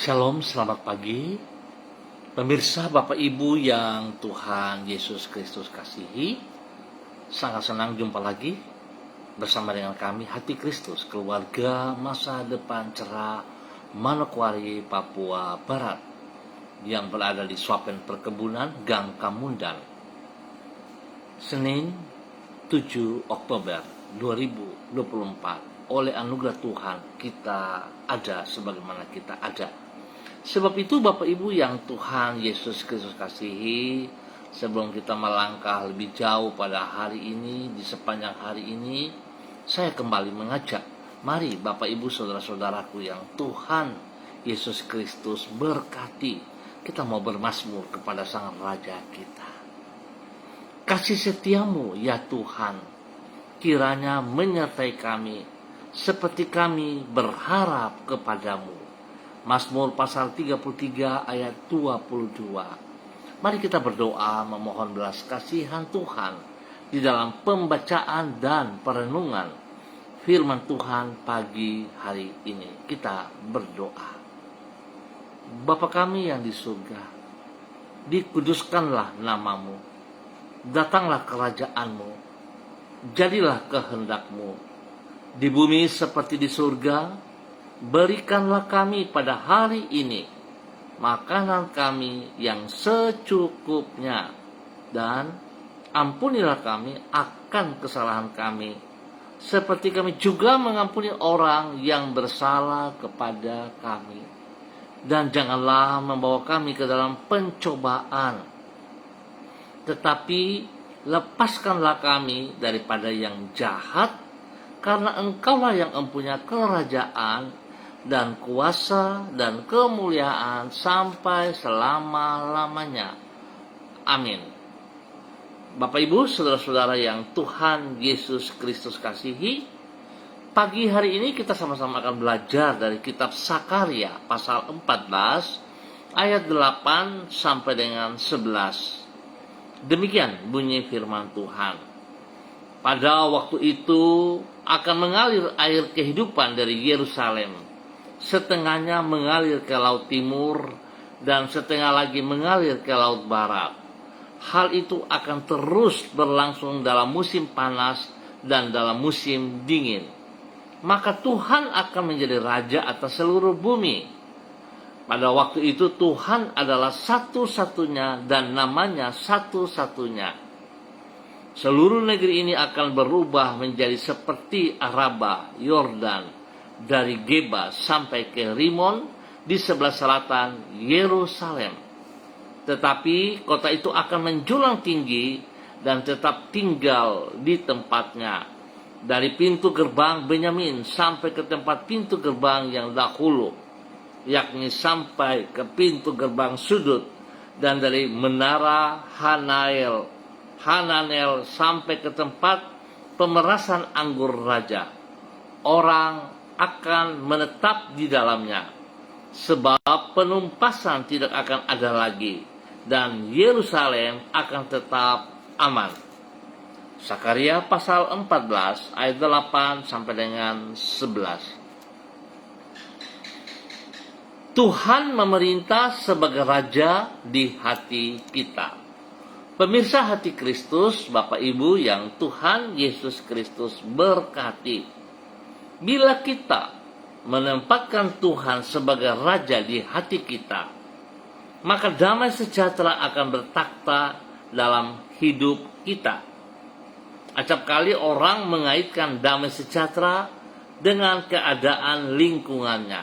Shalom, selamat pagi. Pemirsa, Bapak Ibu yang Tuhan Yesus Kristus kasihi, sangat senang jumpa lagi bersama dengan kami Hati Kristus, keluarga masa depan cerah Manokwari, Papua Barat, yang berada di Swapen Perkebunan, Gang Kamundan. Senin 7 Oktober 2024. Oleh anugerah Tuhan kita ada sebagaimana kita ada. Sebab itu Bapak Ibu yang Tuhan Yesus Kristus kasihi, sebelum kita melangkah lebih jauh pada hari ini, di sepanjang hari ini, saya kembali mengajak, mari Bapak Ibu saudara-saudaraku yang Tuhan Yesus Kristus berkati, kita mau bermazmur kepada Sang Raja kita. Kasih setiamu ya Tuhan, kiranya menyertai kami, seperti kami berharap kepadamu. Mazmur pasal 33 ayat 22. Mari kita berdoa memohon belas kasihan Tuhan di dalam pembacaan dan perenungan firman Tuhan pagi hari ini. Kita berdoa. Bapa kami yang di surga, dikuduskanlah namamu, datanglah kerajaanmu, jadilah kehendakmu di bumi seperti di surga. Berikanlah kami pada hari ini makanan kami yang secukupnya, dan ampunilah kami akan kesalahan kami, seperti kami juga mengampuni orang yang bersalah kepada kami. Dan janganlah membawa kami ke dalam pencobaan, tetapi lepaskanlah kami daripada yang jahat, karena Engkaulah yang mempunyai kerajaan dan kuasa dan kemuliaan sampai selama-lamanya. Amin. Bapak Ibu, saudara-saudara yang Tuhan Yesus Kristus kasihi, pagi hari ini kita sama-sama akan belajar dari kitab Sakaria pasal 14 ayat 8 sampai dengan 11. Demikian bunyi firman Tuhan. Pada waktu itu akan mengalir air kehidupan dari Yerusalem. Setengahnya mengalir ke laut timur dan setengah lagi mengalir ke laut barat. Hal itu akan terus berlangsung dalam musim panas dan dalam musim dingin. Maka Tuhan akan menjadi raja atas seluruh bumi. Pada waktu itu Tuhan adalah satu-satunya dan namanya satu-satunya. Seluruh negeri ini akan berubah menjadi seperti Araba, Yordan, dari Geba sampai ke Rimon di sebelah selatan Yerusalem. Tetapi kota itu akan menjulang tinggi dan tetap tinggal di tempatnya, dari pintu gerbang Benyamin sampai ke tempat pintu gerbang yang dahulu, yakni sampai ke pintu gerbang sudut, dan dari menara Hananel sampai ke tempat pemerasan anggur raja. Orang akan menetap di dalamnya, sebab penumpasan tidak akan ada lagi, dan Yerusalem akan tetap aman. Sakaria pasal 14 ayat 8 sampai dengan 11. Tuhan memerintah sebagai raja di hati kita. Pemirsa Hati Kristus, Bapak Ibu yang Tuhan Yesus Kristus berkati. Bila kita menempatkan Tuhan sebagai raja di hati kita, maka damai sejahtera akan bertakhta dalam hidup kita. Acap kali orang mengaitkan damai sejahtera dengan keadaan lingkungannya.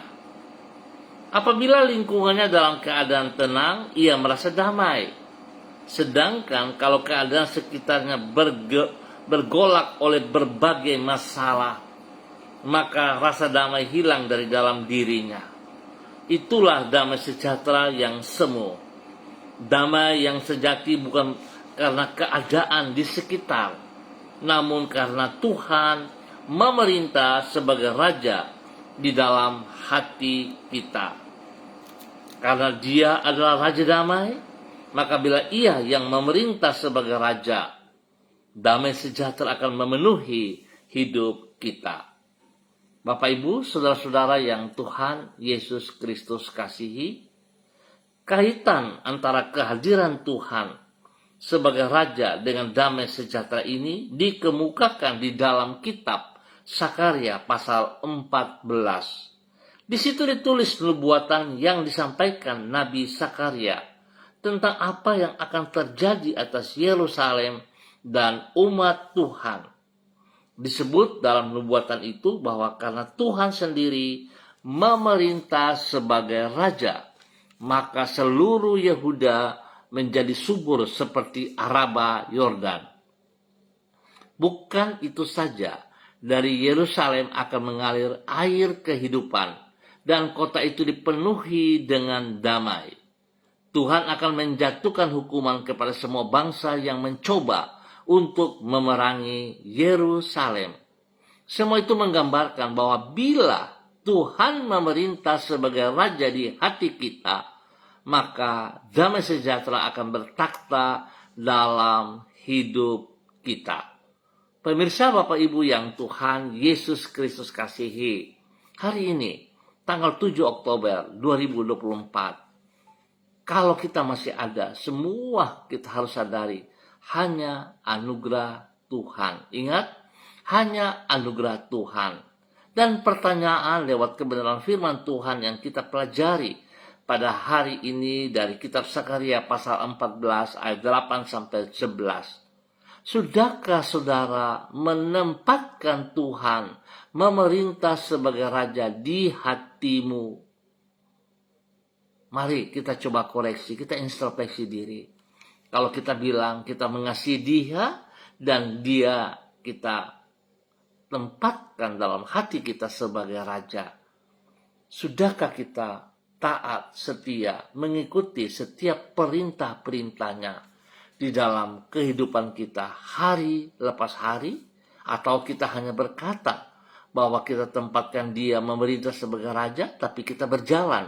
Apabila lingkungannya dalam keadaan tenang, ia merasa damai. Sedangkan kalau keadaan sekitarnya bergolak oleh berbagai masalah, maka rasa damai hilang dari dalam dirinya. Itulah damai sejahtera yang semu. Damai yang sejati bukan karena keadaan di sekitar, namun karena Tuhan memerintah sebagai raja di dalam hati kita. Karena Dia adalah raja damai, maka bila Ia yang memerintah sebagai raja, damai sejahtera akan memenuhi hidup kita. Bapak Ibu, saudara-saudara yang Tuhan Yesus Kristus kasihi, kaitan antara kehadiran Tuhan sebagai Raja dengan damai sejahtera ini dikemukakan di dalam kitab Sakarya pasal 14. Di situ ditulis nubuatan yang disampaikan Nabi Sakarya tentang apa yang akan terjadi atas Yerusalem dan umat Tuhan. Disebut dalam nubuatan itu bahwa karena Tuhan sendiri memerintah sebagai Raja, maka seluruh Yehuda menjadi subur seperti Araba Yordan. Bukan itu saja, dari Yerusalem akan mengalir air kehidupan, dan kota itu dipenuhi dengan damai. Tuhan akan menjatuhkan hukuman kepada semua bangsa yang mencoba untuk memerangi Yerusalem. Semua itu menggambarkan bahwa bila Tuhan memerintah sebagai Raja di hati kita, maka damai sejahtera akan bertakhta dalam hidup kita. Pemirsa Bapak Ibu yang Tuhan Yesus Kristus kasihi, hari ini tanggal 7 Oktober 2024, kalau kita masih ada, semua kita harus sadari hanya anugerah Tuhan. Ingat, hanya anugerah Tuhan. Dan pertanyaan lewat kebenaran firman Tuhan yang kita pelajari pada hari ini dari kitab Sakarya pasal 14 ayat 8 sampai 11. Sudahkah saudara menempatkan Tuhan memerintah sebagai Raja di hatimu? Mari kita coba koreksi, kita introspeksi diri. Kalau kita bilang kita mengasihi Dia dan Dia kita tempatkan dalam hati kita sebagai Raja, sudahkah kita taat, setia, mengikuti setiap perintah-perintahnya di dalam kehidupan kita hari lepas hari? Atau kita hanya berkata bahwa kita tempatkan Dia memerintah sebagai Raja, tapi kita berjalan,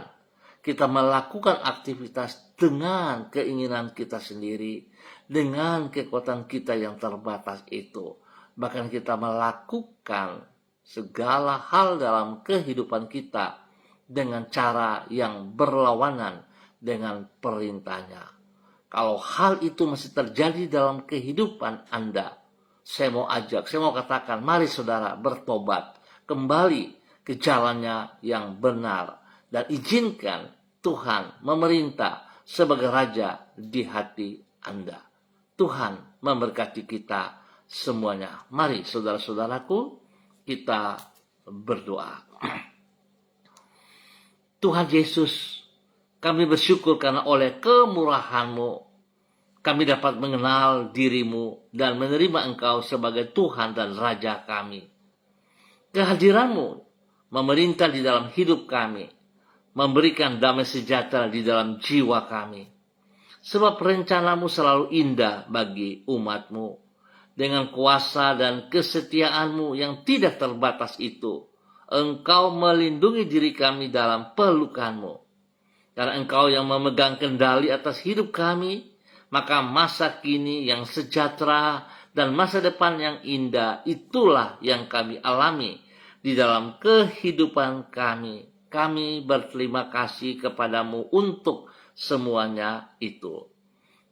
kita melakukan aktivitas dengan keinginan kita sendiri, dengan kekuatan kita yang terbatas itu. Bahkan kita melakukan segala hal dalam kehidupan kita dengan cara yang berlawanan dengan perintahnya. Kalau hal itu masih terjadi dalam kehidupan Anda, saya mau katakan, mari saudara bertobat, kembali ke jalannya yang benar, dan izinkan Tuhan memerintah sebagai Raja di hati Anda. Tuhan memberkati kita semuanya. Mari saudara-saudaraku, kita berdoa. Tuhan Yesus, kami bersyukur karena oleh kemurahan-Mu kami dapat mengenal diri-Mu dan menerima Engkau sebagai Tuhan dan Raja kami. Kehadiran-Mu memerintah di dalam hidup kami, memberikan damai sejahtera di dalam jiwa kami. Sebab rencana-Mu selalu indah bagi umat-Mu. Dengan kuasa dan kesetiaan-Mu yang tidak terbatas itu, Engkau melindungi diri kami dalam pelukan-Mu. Karena Engkau yang memegang kendali atas hidup kami, maka masa kini yang sejahtera dan masa depan yang indah, itulah yang kami alami di dalam kehidupan kami. Kami berterima kasih kepadamu untuk semuanya itu.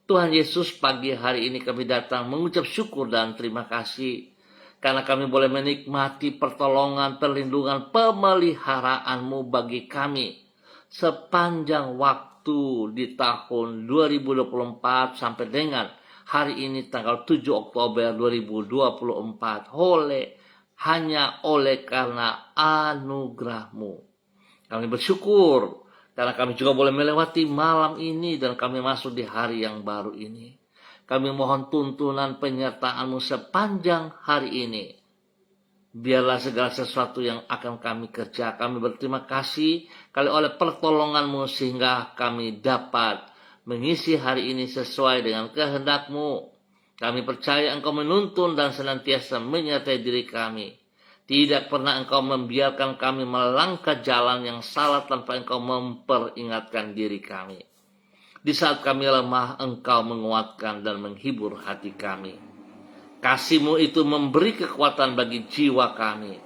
Tuhan Yesus, pagi hari ini kami datang mengucap syukur dan terima kasih karena kami boleh menikmati pertolongan, perlindungan, pemeliharaanmu bagi kami sepanjang waktu di tahun 2024 sampai dengan hari ini tanggal 7 Oktober 2024 hanya oleh karena anugerah-Mu. Kami bersyukur karena kami juga boleh melewati malam ini dan kami masuk di hari yang baru ini. Kami mohon tuntunan penyertaan-Mu sepanjang hari ini. Biarlah segala sesuatu yang akan kami kerja, kami berterima kasih kali oleh pertolongan-Mu sehingga kami dapat mengisi hari ini sesuai dengan kehendak-Mu. Kami percaya Engkau menuntun dan senantiasa menyertai diri kami. Tidak pernah Engkau membiarkan kami melangkah jalan yang salah tanpa Engkau memperingatkan diri kami. Di saat kami lemah, Engkau menguatkan dan menghibur hati kami. Kasih-Mu itu memberi kekuatan bagi jiwa kami.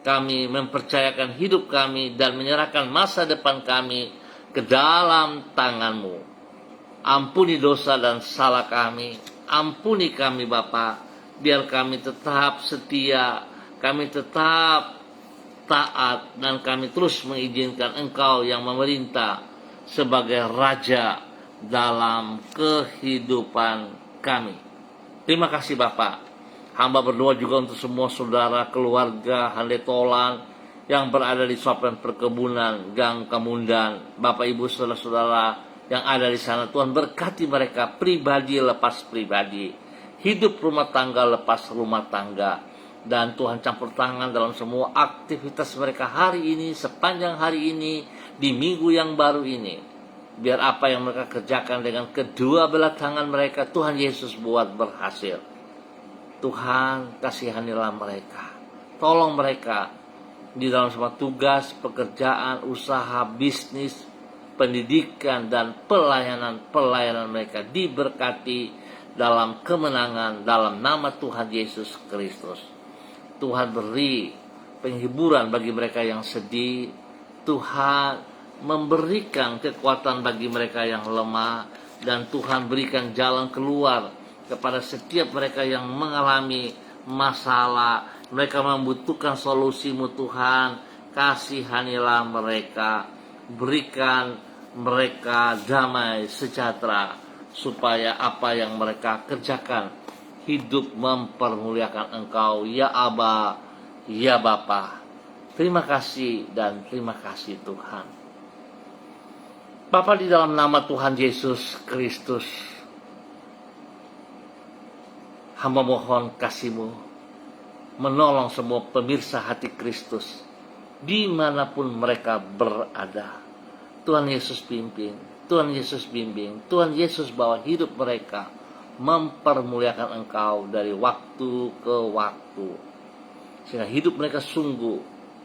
Kami mempercayakan hidup kami dan menyerahkan masa depan kami ke dalam tangan-Mu. Ampuni dosa dan salah kami. Ampuni kami Bapa. Biar kami tetap setia, kami tetap taat, dan kami terus mengizinkan Engkau yang memerintah sebagai Raja dalam kehidupan kami. Terima kasih Bapak. Hamba berdoa juga untuk semua saudara, keluarga, handetolan yang berada di Sopen Perkebunan, Gang Kemundan, Bapak Ibu saudara-saudara yang ada di sana. Tuhan berkati mereka pribadi lepas pribadi, hidup rumah tangga lepas rumah tangga, dan Tuhan campur tangan dalam semua aktivitas mereka hari ini, sepanjang hari ini, di minggu yang baru ini. Biar apa yang mereka kerjakan dengan kedua belah tangan mereka, Tuhan Yesus buat berhasil. Tuhan kasihanilah mereka, tolong mereka di dalam semua tugas, pekerjaan, usaha, bisnis, pendidikan, dan pelayanan mereka diberkati dalam kemenangan dalam nama Tuhan Yesus Kristus. Tuhan beri penghiburan bagi mereka yang sedih. Tuhan memberikan kekuatan bagi mereka yang lemah, dan Tuhan berikan jalan keluar kepada setiap mereka yang mengalami masalah. Mereka membutuhkan solusi-Mu Tuhan. Kasihanilah mereka, berikan mereka damai sejahtera, supaya apa yang mereka kerjakan hidup mempermuliakan Engkau, ya Aba, ya Bapa. Terima kasih dan terima kasih Tuhan. Bapa, di dalam nama Tuhan Yesus Kristus, hamba mohon kasih-Mu menolong semua pemirsa hati Kristus dimanapun mereka berada. Tuhan Yesus pimpin, Tuhan Yesus bimbing, Tuhan Yesus bawa hidup mereka mempermuliakan Engkau dari waktu ke waktu, sehingga hidup mereka sungguh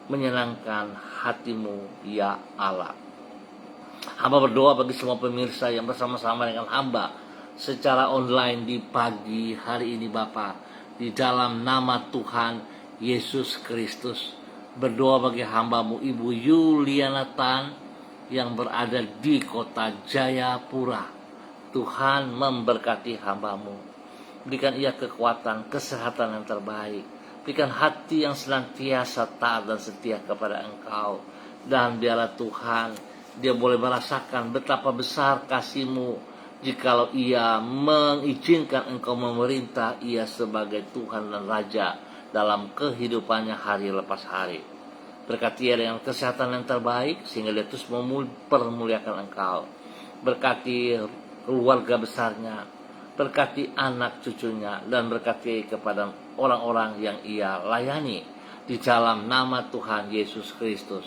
menyenangkan hati-Mu, ya Allah. Hamba berdoa bagi semua pemirsa yang bersama-sama dengan hamba secara online di pagi hari ini Bapa, di dalam nama Tuhan Yesus Kristus. Berdoa bagi hamba-Mu Ibu Yuliana Tan yang berada di kota Jayapura. Tuhan memberkati hamba-Mu, berikan ia kekuatan, kesehatan yang terbaik, berikan hati yang senantiasa taat dan setia kepada Engkau, dan biarlah Tuhan dia boleh merasakan betapa besar kasih-Mu jikalau ia mengizinkan Engkau memerintah ia sebagai Tuhan dan Raja dalam kehidupannya hari lepas hari. Berkati ia dengan kesehatan yang terbaik sehingga dia terus mempermuliakan Engkau. Berkati keluarga besarnya, berkati anak cucunya, dan berkati kepada orang-orang yang ia layani di dalam nama Tuhan Yesus Kristus.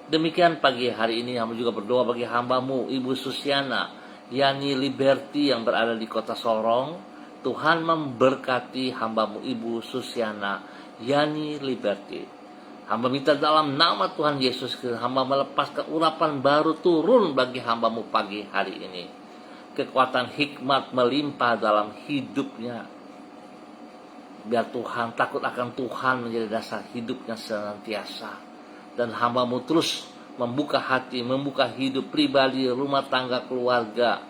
Demikian pagi hari ini hamba juga berdoa bagi hamba-Mu Ibu Susiana Yani Liberty yang berada di kota Sorong. Tuhan memberkati hamba-Mu Ibu Susiana Yani Liberty. Hamba minta dalam nama Tuhan Yesus Kristus, hamba melepaskan urapan baru turun bagi hamba-Mu pagi hari ini. Kekuatan hikmat melimpah dalam hidupnya. Biar Tuhan, takut akan Tuhan menjadi dasar hidupnya senantiasa. Dan hamba-Mu terus membuka hati, membuka hidup pribadi, rumah tangga, keluarga,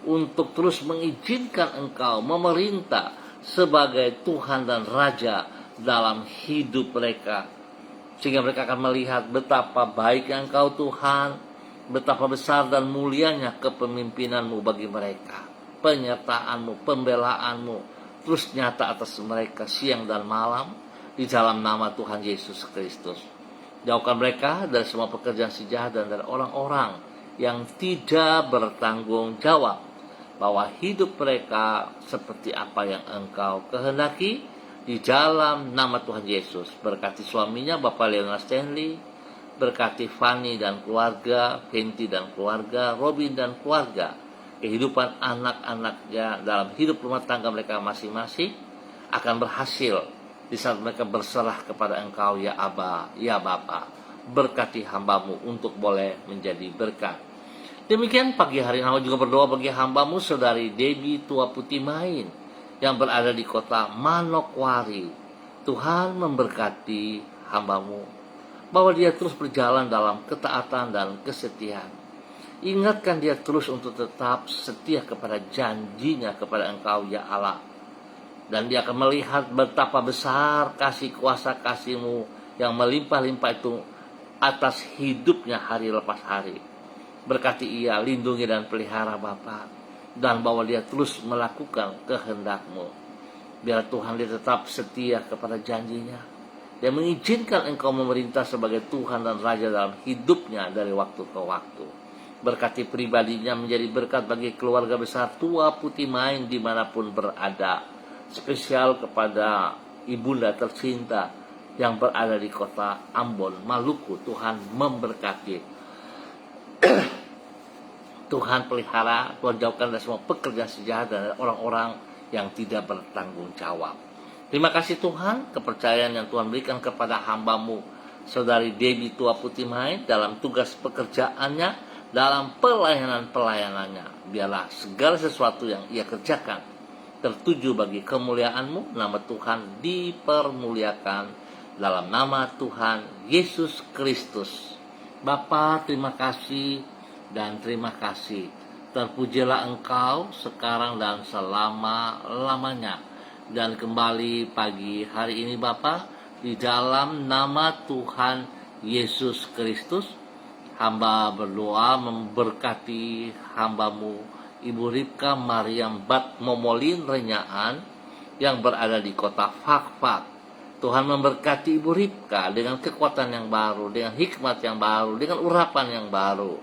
untuk terus mengizinkan Engkau memerintah sebagai Tuhan dan Raja dalam hidup mereka. Sehingga mereka akan melihat betapa baiknya Engkau Tuhan, betapa besar dan mulianya kepemimpinan-Mu bagi mereka. Penyertaan-Mu, pembelaan-Mu terus nyata atas mereka siang dan malam di dalam nama Tuhan Yesus Kristus. Jauhkan mereka dari semua pekerjaan si jahat dan dari orang-orang yang tidak bertanggung jawab, bahwa hidup mereka seperti apa yang Engkau kehendaki di dalam nama Tuhan Yesus. Berkati suaminya Bapak Leonard Stanley, berkati Fanny dan keluarga, Fenty dan keluarga, Robin dan keluarga, kehidupan anak-anaknya dalam hidup rumah tangga mereka masing-masing akan berhasil di saat mereka berserah kepada Engkau, ya Aba, ya Bapa. Berkati hamba-Mu untuk boleh menjadi berkat. Demikian pagi hari ini hamba juga berdoa bagi hamba-Mu Saudari Debbie Tua Putih Main yang berada di kota Manokwari. Tuhan memberkati hamba-Mu, bahwa dia terus berjalan dalam ketaatan dan kesetiaan. Ingatkan dia terus untuk tetap setia kepada janjinya kepada Engkau ya Allah. Dan dia akan melihat betapa besar kasih kuasa kasih-Mu yang melimpah-limpah itu atas hidupnya hari lepas hari. Berkati ia, lindungi dan pelihara Bapa, dan bahwa dia terus melakukan kehendak-Mu. Biar Tuhan dia tetap setia kepada janjinya. Dia mengizinkan Engkau memerintah sebagai Tuhan dan Raja dalam hidupnya dari waktu ke waktu. Berkati pribadinya menjadi berkat bagi keluarga besar Tua Putih Main dimanapun berada. Spesial kepada ibunda tercinta yang berada di kota Ambon, Maluku. Tuhan memberkati. Tuhan pelihara, Tuhan jauhkan dari semua pekerjaan sejahat dan orang-orang yang tidak bertanggung jawab. Terima kasih Tuhan, kepercayaan yang Tuhan berikan kepada hamba-Mu, Saudari Debbie Tua Putih Main, dalam tugas pekerjaannya, dalam pelayanan-pelayanannya. Biarlah segala sesuatu yang ia kerjakan tertuju bagi kemuliaan-Mu, nama Tuhan dipermuliakan dalam nama Tuhan Yesus Kristus. Bapa, terima kasih dan terima kasih. Terpujilah Engkau sekarang dan selama-lamanya. Dan kembali pagi hari ini Bapa, di dalam nama Tuhan Yesus Kristus, hamba berdoa memberkati hamba-Mu Ibu Ripka Mariam Bat Momolin Renyaan yang berada di kota Fakfak. Tuhan memberkati Ibu Ripka dengan kekuatan yang baru, dengan hikmat yang baru, dengan urapan yang baru.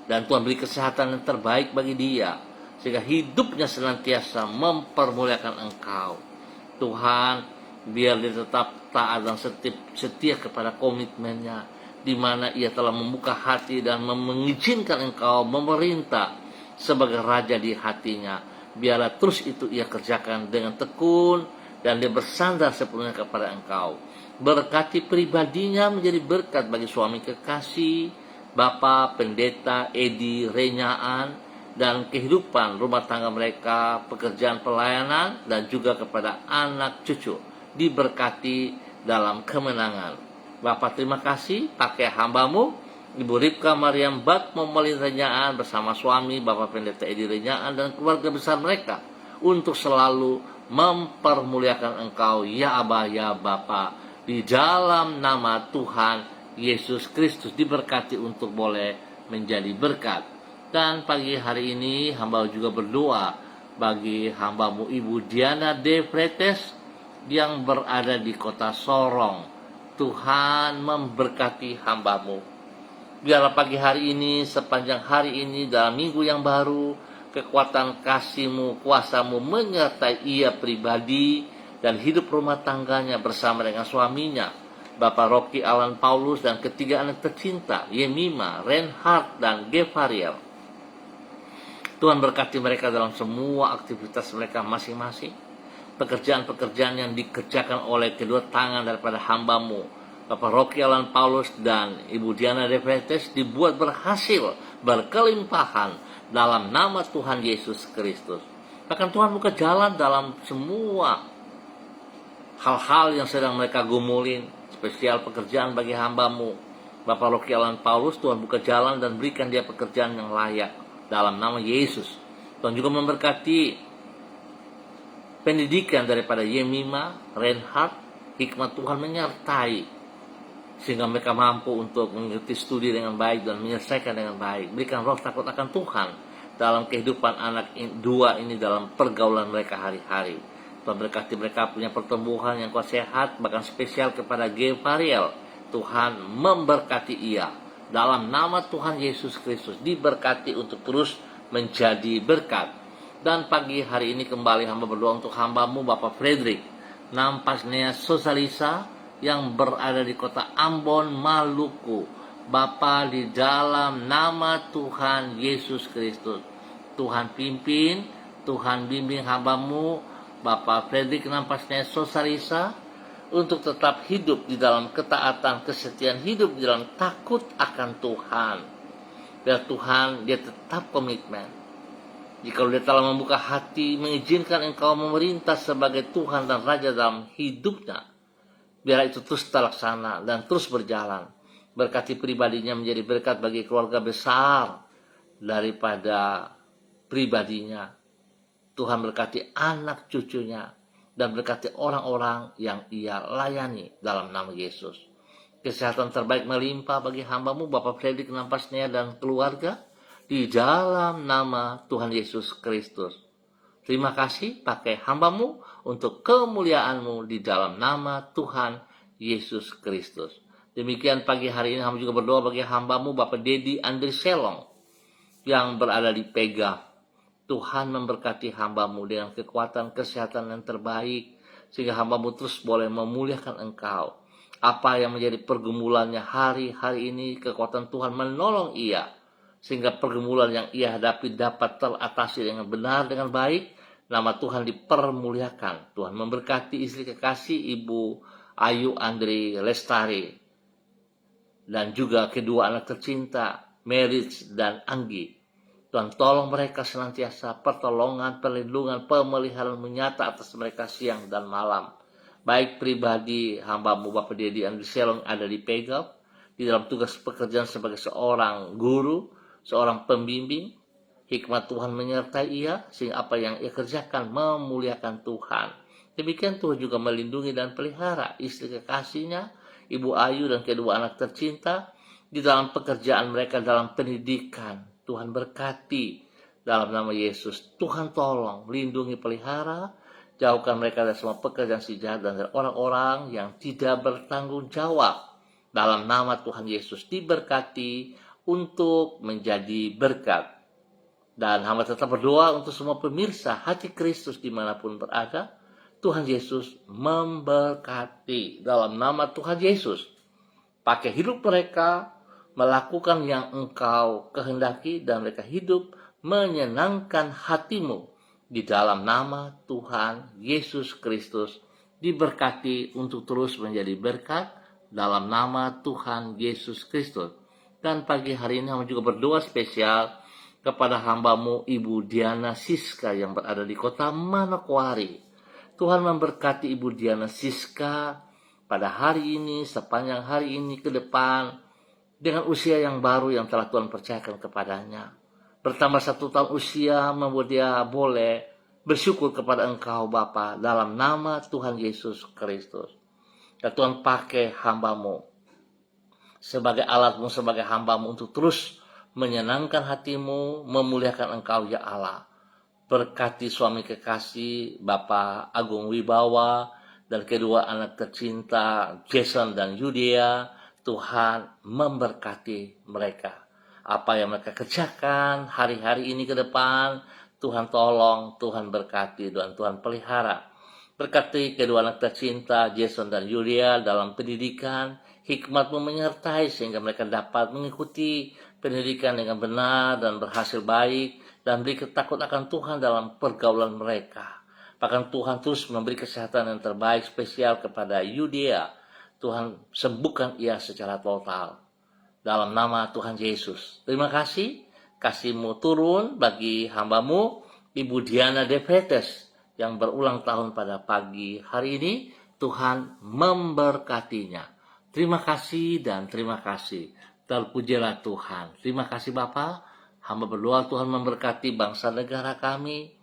Dan Tuhan beri kesehatan yang terbaik bagi dia, sehingga hidupnya senantiasa mempermuliakan Engkau. Tuhan, biar dia tetap taat dan setia kepada komitmennya, di mana ia telah membuka hati dan mengizinkan Engkau memerintah sebagai Raja di hatinya. Biarlah terus itu ia kerjakan dengan tekun dan dia bersandar sepenuhnya kepada Engkau. Berkati pribadinya menjadi berkat bagi suami kekasih, Bapak Pendeta Edi Renyaan, dan kehidupan rumah tangga mereka, pekerjaan pelayanan, dan juga kepada anak cucu. Diberkati dalam kemenangan. Bapak terima kasih, pakai hamba-Mu Ibu Ripka Mariam Bat Momolin Renyaan bersama suami Bapak Pendeta Edi Renyaan dan keluarga besar mereka, untuk selalu mempermuliakan Engkau ya Aba ya Bapa, di dalam nama Tuhan Yesus Kristus. Diberkati untuk boleh menjadi berkat. Dan pagi hari ini hamba juga berdoa bagi hamba-Mu Ibu Diana De Fretes yang berada di kota Sorong. Tuhan memberkati hamba-Mu. Biarlah pagi hari ini, sepanjang hari ini, dalam minggu yang baru, kekuatan kasih-Mu, kuasa-Mu menyertai ia pribadi dan hidup rumah tangganya bersama dengan suaminya, Bapak Rocky Alan Paulus, dan ketiga anak tercinta, Yemima, Reinhard, dan Gevariel. Tuhan berkati mereka dalam semua aktivitas mereka masing-masing. Pekerjaan-pekerjaan yang dikerjakan oleh kedua tangan daripada hamba-Mu, Bapak Rocky Alan Paulus dan Ibu Diana De Fretes, dibuat berhasil, berkelimpahan dalam nama Tuhan Yesus Kristus. Bahkan Tuhan buka jalan dalam semua hal-hal yang sedang mereka gumulin. Spesial pekerjaan bagi hamba-Mu, Bapak Rocky Alan Paulus, Tuhan buka jalan dan berikan dia pekerjaan yang layak dalam nama Yesus. Tuhan juga memberkati pendidikan daripada Yemima, Reinhard. Hikmat Tuhan menyertai sehingga mereka mampu untuk mengerti studi dengan baik dan menyelesaikan dengan baik. Berikan roh takut akan Tuhan dalam kehidupan anak dua ini dalam pergaulan mereka hari-hari. Tuhan berkati mereka punya pertumbuhan yang kuat, sehat, bahkan spesial kepada Gevariel. Tuhan memberkati ia dalam nama Tuhan Yesus Kristus. Diberkati untuk terus menjadi berkat. Dan pagi hari ini kembali hamba berdoa untuk hamba-Mu Bapak Frederick Nampasnea Sosalisa yang berada di kota Ambon, Maluku. Bapa, di dalam nama Tuhan Yesus Kristus, Tuhan pimpin, Tuhan bimbing hamba-Mu Bapak Frederick Nampasnea Sosalisa untuk tetap hidup di dalam ketaatan, kesetiaan, hidup di dalam takut akan Tuhan. Biar Tuhan dia tetap komitmen. Jika dia telah membuka hati, mengizinkan Engkau memerintah sebagai Tuhan dan Raja dalam hidupnya, Biar itu terus terlaksana dan terus berjalan. Berkati pribadinya menjadi berkat bagi keluarga besar daripada pribadinya. Tuhan berkati anak cucunya dan berkati orang-orang yang ia layani dalam nama Yesus. Kesehatan terbaik melimpah bagi hamba-Mu Bapak Fredrik Nampasnya dan keluarga di dalam nama Tuhan Yesus Kristus. Terima kasih pakai hamba-Mu untuk kemuliaan-Mu di dalam nama Tuhan Yesus Kristus. Demikian pagi hari ini hamba juga berdoa bagi hamba-Mu Bapak Dedi Andri Selong yang berada di Pega. Tuhan memberkati hamba-Mu dengan kekuatan kesehatan yang terbaik, sehingga hamba-Mu terus boleh memuliakan Engkau. Apa yang menjadi pergumulannya hari-hari ini, kekuatan Tuhan menolong ia, sehingga pergumulan yang ia hadapi dapat teratasi dengan benar, dengan baik. Nama Tuhan dipermuliakan. Tuhan memberkati istri kekasih Ibu Ayu Andri Lestari, dan juga kedua anak tercinta, Merit dan Anggi. Tuhan tolong mereka senantiasa, pertolongan, perlindungan, pemeliharaan menyata atas mereka siang dan malam. Baik pribadi hamba-Mu Bapak Dedi Andri Selong ada di Pegap, di dalam tugas pekerjaan sebagai seorang guru, seorang pembimbing. Hikmat Tuhan menyertai ia, sehingga apa yang ia kerjakan memuliakan Tuhan. Demikian Tuhan juga melindungi dan pelihara istri kekasihnya, Ibu Ayu dan kedua anak tercinta, di dalam pekerjaan mereka dalam pendidikan. Tuhan berkati dalam nama Yesus. Tuhan tolong, lindungi, pelihara, jauhkan mereka dari semua pekerjaan si jahat dan dari orang-orang yang tidak bertanggung jawab. Dalam nama Tuhan Yesus diberkati untuk menjadi berkat. Dan hamba tetap berdoa untuk semua pemirsa Hati Kristus dimanapun berada. Tuhan Yesus memberkati dalam nama Tuhan Yesus. Pakai hidup mereka, melakukan yang Engkau kehendaki, dan mereka hidup menyenangkan hati-Mu. Di dalam nama Tuhan Yesus Kristus diberkati untuk terus menjadi berkat dalam nama Tuhan Yesus Kristus. Dan pagi hari ini hamba juga berdoa spesial kepada hamba-Mu Ibu Diana Siska yang berada di kota Manokwari. Tuhan memberkati Ibu Diana Siska pada hari ini, sepanjang hari ini ke depan, dengan usia yang baru yang telah Tuhan percayakan kepadanya. Bertambah 1 tahun usia membuat dia boleh bersyukur kepada Engkau Bapa dalam nama Tuhan Yesus Kristus. Dan Tuhan pakai hamba-Mu sebagai alat-Mu, sebagai hamba-Mu untuk terus menyenangkan hati-Mu, memuliakan Engkau ya Allah. Berkati suami kekasih Bapak Agung Wibawa dan kedua anak tercinta Jason dan Yudia. Tuhan memberkati mereka. Apa yang mereka kerjakan hari-hari ini ke depan, Tuhan tolong, Tuhan berkati, dan Tuhan pelihara. Berkati kedua anak tercinta Jason dan Yulia dalam pendidikan, hikmat-Mu menyertai sehingga mereka dapat mengikuti pendidikan dengan benar dan berhasil baik, dan beri takut akan Tuhan dalam pergaulan mereka. Bahkan Tuhan terus memberi kesehatan yang terbaik spesial kepada Yudia. Tuhan sembuhkan ia secara total dalam nama Tuhan Yesus. Terima kasih, kasih-Mu turun bagi hamba-Mu Ibu Diana Defetes yang berulang tahun pada pagi hari ini. Tuhan memberkatinya. Terima kasih dan terima kasih. Terpujilah Tuhan. Terima kasih Bapa. Hamba berdoa Tuhan memberkati bangsa negara kami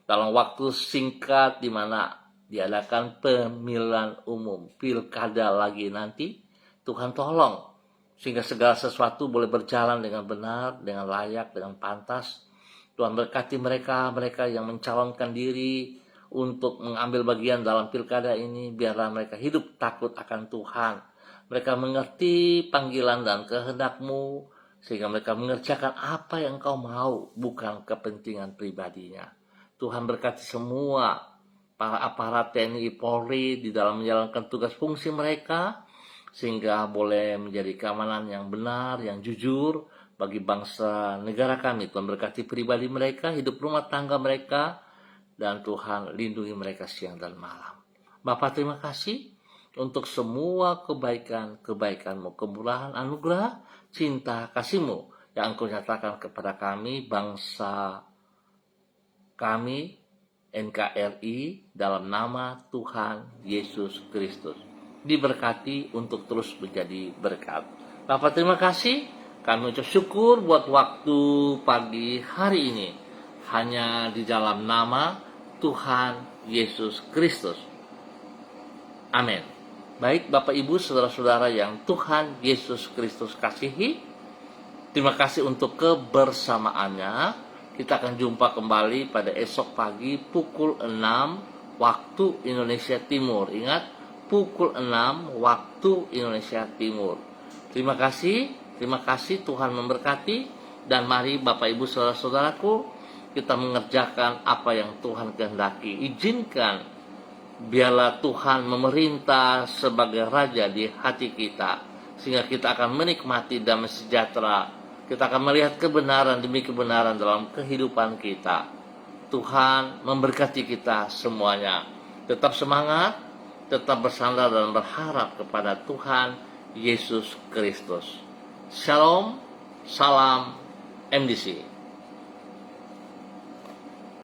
dalam waktu singkat di mana diadakan pemilihan umum, pilkada lagi nanti. Tuhan tolong sehingga segala sesuatu boleh berjalan dengan benar, dengan layak, dengan pantas. Tuhan berkati mereka yang mencalonkan diri untuk mengambil bagian dalam pilkada ini. Biarlah mereka hidup takut akan Tuhan. Mereka mengerti panggilan dan kehendak-Mu, sehingga mereka mengerjakan apa yang Engkau mau, bukan kepentingan pribadinya. Tuhan berkati semua para aparat TNI Polri di dalam menjalankan tugas fungsi mereka, sehingga boleh menjadi keamanan yang benar, yang jujur bagi bangsa negara kami. Tuhan berkati pribadi mereka, hidup rumah tangga mereka, dan Tuhan lindungi mereka siang dan malam. Bapa terima kasih untuk semua kebaikan-Mu, kemurahan, anugerah, cinta, kasih-Mu yang Engkau nyatakan kepada kami, bangsa kami, NKRI, dalam nama Tuhan Yesus Kristus. diberkati untuk terus menjadi berkat. Bapak terima kasih, kami ucap syukur buat waktu pagi hari ini. Hanya di dalam nama Tuhan Yesus Kristus. Amin. Baik Bapak Ibu saudara-saudara yang Tuhan Yesus Kristus kasihi, terima kasih untuk kebersamaannya. Kita akan jumpa kembali pada esok pagi pukul 6 waktu Indonesia Timur. Ingat, pukul 6 waktu Indonesia Timur. Terima kasih Tuhan memberkati. Dan mari Bapak Ibu saudara-saudaraku, kita mengerjakan apa yang Tuhan kehendaki. Izinkan biarlah Tuhan memerintah sebagai Raja di hati kita, sehingga kita akan menikmati damai sejahtera. Kita akan melihat kebenaran demi kebenaran dalam kehidupan kita. Tuhan memberkati kita semuanya. Tetap semangat, tetap bersandar dan berharap kepada Tuhan Yesus Kristus. Shalom, salam MDC.